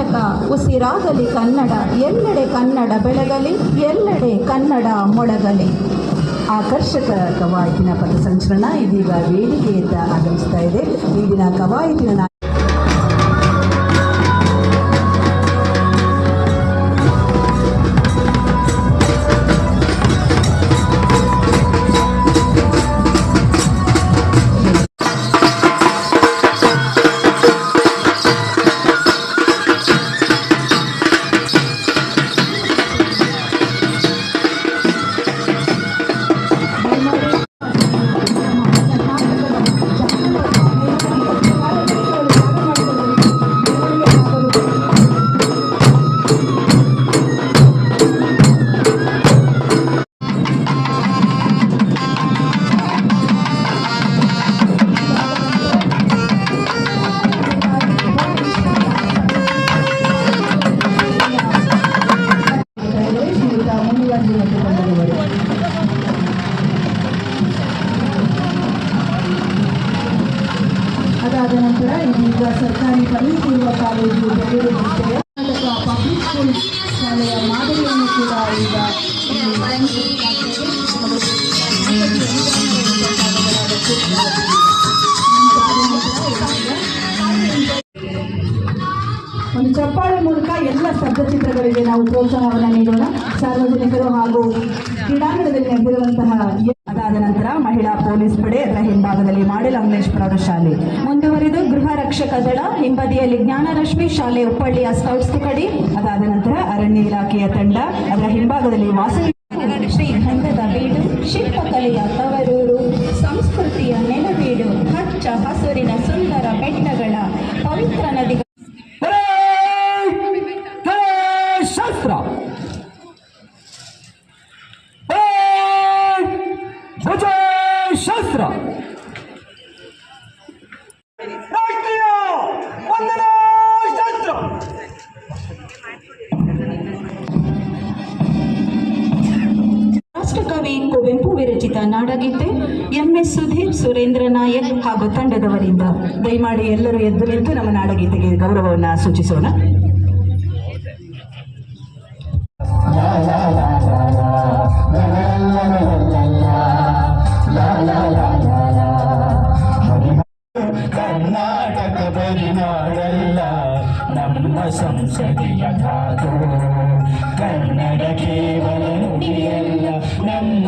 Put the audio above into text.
ಕರ್ನಾಟಕ ಉಸಿರಾಗಲಿ ಕನ್ನಡ, ಎಲ್ಲೆಡೆ ಕನ್ನಡ ಬೆಳಗಲಿ, ಎಲ್ಲೆಡೆ ಕನ್ನಡ ಮೊಳಗಲಿ. ಆಕರ್ಷಕ ಕವಾಯತಿನ ಪಥಸಂಚಲನ ಇದೀಗ ವೇದಿಕೆಯಿಂದ ಆಗಮಿಸ್ತಾ ಇದೆ. ಈಗಿನ ಕವಾಯತಿನ ಅದಾದ ನಂತರ ಇದೀಗ ಸರ್ಕಾರಿ ಪದವಿ ಪೂರ್ವ ಕಾಲೇಜು ಬೆಂಗಳೂರು ಜಿಲ್ಲೆಯ ಪಬ್ಲಿಕ್ ಸ್ಕೂಲ್ ಶಾಲೆಯ ಮಾದರಿಯನ್ನು ಕೂಡ ಈಗ ಒಂದು ಚಪ್ಪಾಳೆ ಮೂಲಕ ಎಲ್ಲ ಸ್ತಬ್ಧಚಿತ್ರಗಳಿಗೆ ನಾವು ಪ್ರೋತ್ಸಾಹವನ್ನು ನೀಡೋಣ. ಸಾರ್ವಜನಿಕರು ಹಾಗೂ ಕ್ರೀಡಾಂಗಣದಲ್ಲಿ ನಡೆದಿರುವಂತಹ. ಅದಾದ ನಂತರ ಮಹಿಳಾ ಪೊಲೀಸ್ ಪಡೆ ಅದರ ಹಿಂಭಾಗದಲ್ಲಿ ಮಾಡೆಲ್ ಅಂಗ್ಲೇಶ್ ಪ್ರೌಢಶಾಲೆ, ಮುಂದುವರಿದು ಗೃಹ ರಕ್ಷಕ ದಳ, ಹಿಂಬದಿಯಲ್ಲಿ ಜ್ಞಾನರಶ್ಮಿ ಶಾಲೆ ಉಪ್ಪಳ್ಳಿಯ ಸ್ಕೌಟ್ಸ್ ತುಕಡಿ. ಅದಾದ ನಂತರ ಅರಣ್ಯ ಇಲಾಖೆಯ ತಂಡ, ಅದರ ಹಿಂಭಾಗದಲ್ಲಿ ವಾಸವಿ ಶ್ರೀಗಂಧದ ಬೀಡು, ಶಿಲ್ಪಕಲೆಯ ತವರೂರು, ಸಂಸ್ಕೃತಿಯ ನೆಲವೀಡು, ಹಚ್ಚ ಹಸುರಿನ ಸುಂದರ ಬೆಟ್ಟಗಳ ಪವಿತ್ರ ನದಿಗಳ ಶಾಸ್ತ್ರ, ಶಾಸ್ತ್ರ, ರಾಷ್ಟ್ರೀಯ ವಂದನಾ ಶಾಸ್ತ್ರ. ರಾಷ್ಟ್ರಕವಿ ಕುವೆಂಪು ವಿರಚಿತ ನಾಡಗೀತೆ MS ಸುಧೀರ್, ಸುರೇಂದ್ರ ನಾಯಕ್ ಹಾಗೂ ತಂಡದವರಿಂದ. ದಯಮಾಡಿ ಎಲ್ಲರೂ ಎದ್ದು ನಿಂತು ನಮ್ಮ ನಾಡಗೀತೆಗೆ ಗೌರವವನ್ನು ಸೂಚಿಸೋಣ. ಕರ್ನಾಟಕ ಬರಿನಾಡಲ್ಲ ನಮ್ಮ ಸಂಸದೀಯ ಧಾತು, ಕನ್ನಡ ಕೇವಲ ನುಡಿಯಲ್ಲ ನಮ್ಮ